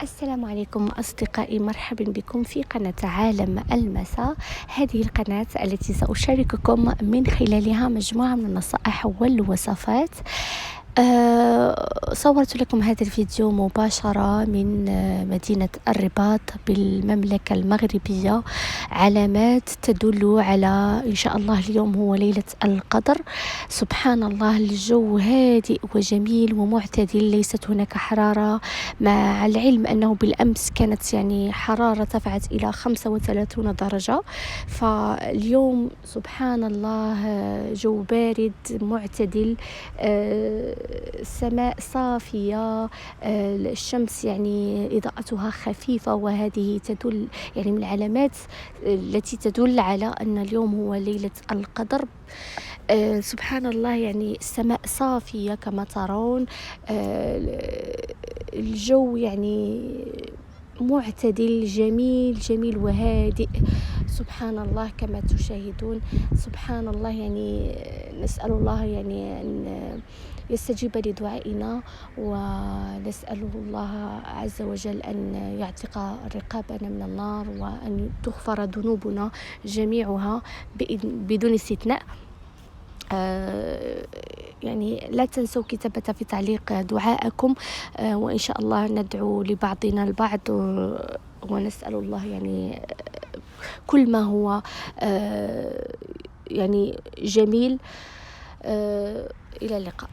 السلام عليكم أصدقائي، مرحبا بكم في قناة عالم المساء. هذه القناة التي سأشارككم من خلالها مجموعة من النصائح والوصفات. صورت لكم هذا الفيديو مباشرة من مدينة الرباط بالمملكة المغربية، علامات تدل على إن شاء الله اليوم هو ليلة القدر. سبحان الله، الجو هادئ وجميل ومعتدل، ليست هناك حرارة، مع العلم أنه بالأمس كانت يعني حرارة ارتفعت إلى 35 درجة. فاليوم سبحان الله جو بارد معتدل، السماء صافية، الشمس يعني إضاءتها خفيفة، وهذه تدل يعني من العلامات التي تدل على أن اليوم هو ليلة القدر. سبحان الله، يعني السماء صافية كما ترون، الجو يعني معتدل جميل جميل وهادئ. سبحان الله كما تشاهدون. سبحان الله، يعني نسأل الله يعني أن يستجيب لدعائنا، ونسأله الله عز وجل أن يعتق رقابنا من النار، وأن تغفر ذنوبنا جميعها بدون استثناء. يعني لا تنسوا كتابة في تعليق دعاءكم، وإن شاء الله ندعو لبعضنا البعض، ونسأل الله يعني كل ما هو يعني جميل. إلى اللقاء.